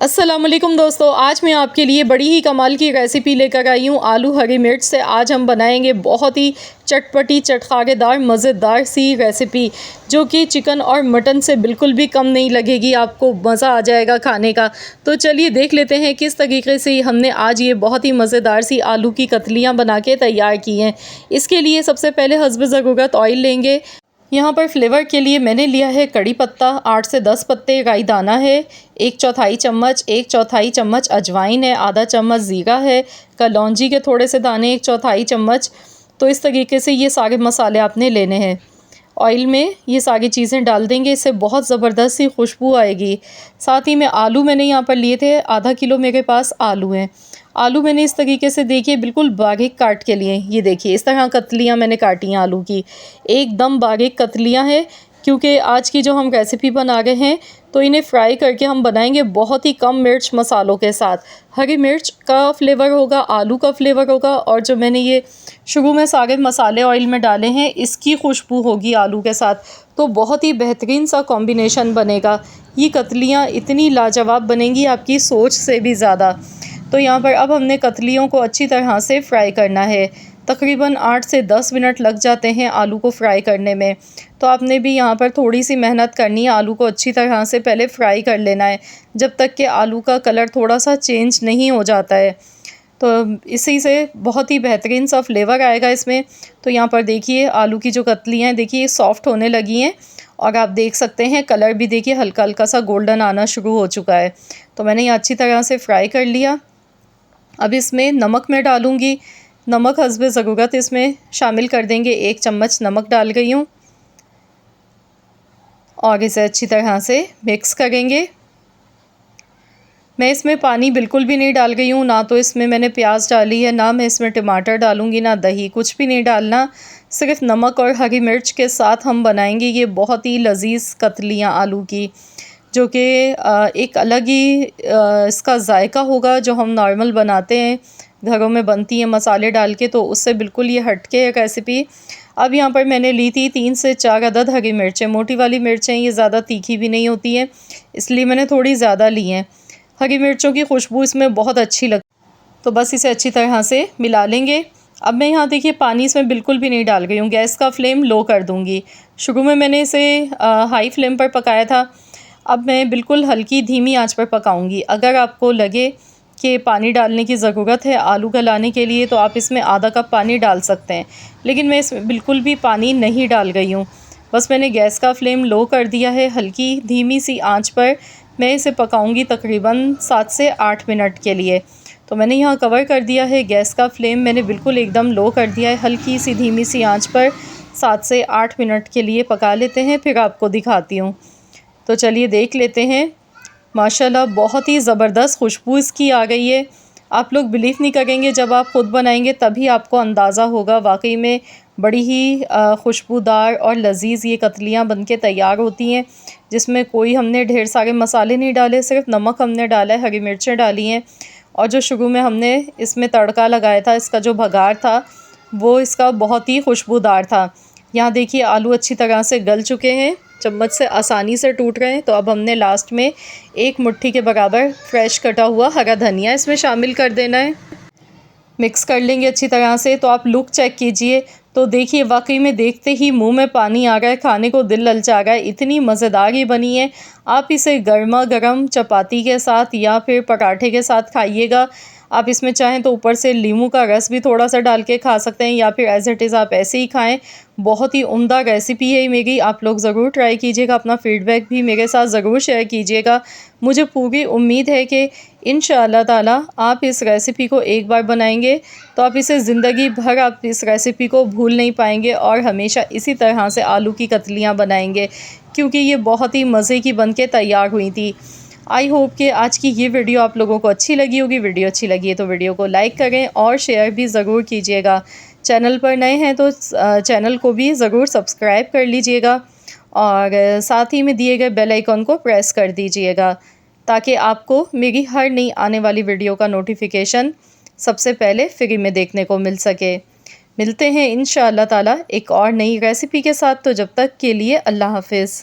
अस्सलाम वालेकुम दोस्तों, आज मैं आपके लिए बड़ी ही कमाल की रेसिपी लेकर आई हूँ आलू हरी मिर्च से। आज हम बनाएंगे बहुत ही चटपटी चटखारेदार मज़ेदार सी रेसिपी जो कि चिकन और मटन से बिल्कुल भी कम नहीं लगेगी। आपको मज़ा आ जाएगा खाने का। तो चलिए देख लेते हैं किस तरीके से हमने आज ये बहुत ही मज़ेदार सी आलू की कतलियाँ बना के तैयार की हैं। इसके लिए सबसे पहले हस्ब ज़रूरत ऑयल लेंगे। यहाँ पर फ्लेवर के लिए मैंने लिया है कड़ी पत्ता 8 से 10 पत्ते, राई दाना है 1/4 चम्मच, 1/4 चम्मच अजवाइन है, आधा चम्मच ज़ीरा है, कलौंजी के थोड़े से दाने 1/4 चम्मच। तो इस तरीके से ये सारे मसाले आपने लेने हैं। ऑयल में ये सारी चीज़ें डाल देंगे, इससे बहुत ज़बरदस्त सी खुशबू आएगी। साथ ही में आलू मैंने यहाँ पर लिए थे, आधा किलो मेरे पास आलू हैं। आलू मैंने इस तरीके से देखिए बिल्कुल बारीक काट के लिए, ये देखिए इस तरह कतलियाँ मैंने काटी हैं आलू की, एकदम बारीक कतलियाँ हैं। क्योंकि आज की जो हम रेसिपी बना रहे हैं तो इन्हें फ्राई करके हम बनाएंगे बहुत ही कम मिर्च मसालों के साथ। हरी मिर्च का फ्लेवर होगा, आलू का फ्लेवर होगा, और जो मैंने ये शुरू में सारे मसाले ऑयल में डाले हैं इसकी खुशबू होगी आलू के साथ। तो बहुत ही बेहतरीन सा कॉम्बिनेशन बनेगा। ये कतलियाँ इतनी लाजवाब बनेंगी आपकी सोच से भी ज़्यादा। तो यहाँ पर अब हमने कतलियों को अच्छी तरह से फ्राई करना है। तकरीबन 8 से 10 मिनट लग जाते हैं आलू को फ्राई करने में। तो आपने भी यहाँ पर थोड़ी सी मेहनत करनी है, आलू को अच्छी तरह से पहले फ्राई कर लेना है जब तक कि आलू का कलर थोड़ा सा चेंज नहीं हो जाता है। तो इसी से बहुत ही बेहतरीन सा फ्लेवर आएगा इसमें। तो यहाँ पर देखिए आलू की जो कतलियाँ हैं देखिए सॉफ्ट होने लगी हैं, और आप देख सकते हैं कलर भी देखिए हल्का हल्का सा गोल्डन आना शुरू हो चुका है। तो मैंने ये अच्छी तरह से फ्राई कर लिया। अब इसमें नमक मैं डालूँगी। नमक हस्बे ज़रूरत इसमें शामिल कर देंगे, 1 चम्मच नमक डाल गई हूँ, और इसे अच्छी तरह से मिक्स करेंगे। मैं इसमें पानी बिल्कुल भी नहीं डाल गई हूँ, ना तो इसमें मैंने प्याज डाली है, ना मैं इसमें टमाटर डालूँगी, ना दही, कुछ भी नहीं डालना। सिर्फ नमक और हरी मिर्च के साथ हम बनाएंगे ये बहुत ही लजीज कतलियाँ आलू की, जो कि एक अलग ही इसका जायका होगा। जो हम नॉर्मल बनाते हैं घरों में बनती हैं मसाले डाल के, तो उससे बिल्कुल ये हटके है रेसिपी। अब यहाँ पर मैंने ली थी 3 से 4 अदद हरी मिर्चें, मोटी वाली मिर्चें, ये ज़्यादा तीखी भी नहीं होती हैं, इसलिए मैंने थोड़ी ज़्यादा ली हैं। हरी मिर्चों की खुशबू इसमें बहुत अच्छी लगती। तो बस इसे अच्छी तरह से मिला लेंगे। अब मैं यहाँ देखिए पानी इसमें बिल्कुल भी नहीं डाल गई हूँ, गैस का फ्लेम लो कर दूँगी। शुरू में मैंने इसे हाई फ्लेम पर पकाया था, अब मैं बिल्कुल हल्की धीमी आंच पर पकाऊंगी। अगर आपको लगे कि पानी डालने की ज़रूरत है आलू गलाने के लिए तो आप इसमें आधा कप पानी डाल सकते हैं, लेकिन मैं इसमें बिल्कुल भी पानी नहीं डाल गई हूँ। बस मैंने गैस का फ्लेम लो कर दिया है, हल्की धीमी सी आंच पर मैं इसे पकाऊंगी तकरीबन 7 से 8 मिनट के लिए। तो मैंने यहाँ कवर कर दिया है, गैस का फ्लेम मैंने बिल्कुल एकदम लो कर दिया है, हल्की सी धीमी सी आँच पर 7 से 8 मिनट के लिए पका लेते हैं, फिर आपको दिखाती हूँ। तो चलिए देख लेते हैं। माशाल्लाह बहुत ही ज़बरदस्त खुशबू इसकी आ गई है। आप लोग बिलीव नहीं करेंगे, जब आप ख़ुद बनाएंगे तभी आपको अंदाज़ा होगा। वाकई में बड़ी ही खुशबूदार और लजीज ये कतलियाँ बनके तैयार होती हैं, जिसमें कोई हमने ढेर सारे मसाले नहीं डाले, सिर्फ नमक हमने डाला है, हरी मिर्चें डाली हैं, और जो शुरू में हमने इसमें तड़का लगाया था, इसका जो भगार था वो इसका बहुत ही खुशबूदार था। यहाँ देखिए आलू अच्छी तरह से गल चुके हैं, चम्मच से आसानी से टूट रहे हैं। तो अब हमने लास्ट में 1 मुट्ठी के बराबर फ्रेश कटा हुआ हरा धनिया इसमें शामिल कर देना है। मिक्स कर लेंगे अच्छी तरह से। तो आप लुक चेक कीजिए, तो देखिए वाकई में देखते ही मुंह में पानी आ रहा है, खाने को दिल ललचा रहा है, इतनी मज़ेदार ये बनी है। आप इसे गर्मा गर्म चपाती के साथ या फिर पराठे के साथ खाइएगा। आप इसमें चाहें तो ऊपर से नींबू का रस भी थोड़ा सा डाल के खा सकते हैं, या फिर एज़ इट इज़ आप ऐसे ही खाएं। बहुत ही उम्दा रेसिपी है मेरी, आप लोग ज़रूर ट्राई कीजिएगा। अपना फ़ीडबैक भी मेरे साथ ज़रूर शेयर कीजिएगा। मुझे पूरी उम्मीद है कि इंशाअल्लाह ताला आप इस रेसिपी को एक बार बनाएंगे तो आप इसे ज़िंदगी भर आप इस रेसिपी को भूल नहीं पाएंगे, और हमेशा इसी तरह से आलू की कतलियाँ बनाएंगे, क्योंकि ये बहुत ही मज़े की बन के तैयार हुई थी। आई होप कि आज की ये वीडियो आप लोगों को अच्छी लगी होगी। वीडियो अच्छी लगी है तो वीडियो को लाइक करें और शेयर भी ज़रूर कीजिएगा। चैनल पर नए हैं तो चैनल को भी ज़रूर सब्सक्राइब कर लीजिएगा, और साथ ही में दिए गए बेल आइकन को प्रेस कर दीजिएगा, ताकि आपको मेरी हर नई आने वाली वीडियो का नोटिफिकेशन सबसे पहले फ्री में देखने को मिल सके। मिलते हैं इंशाअल्लाह ताला एक और नई रेसिपी के साथ। तो जब तक के लिए अल्लाह हाफ़िज़।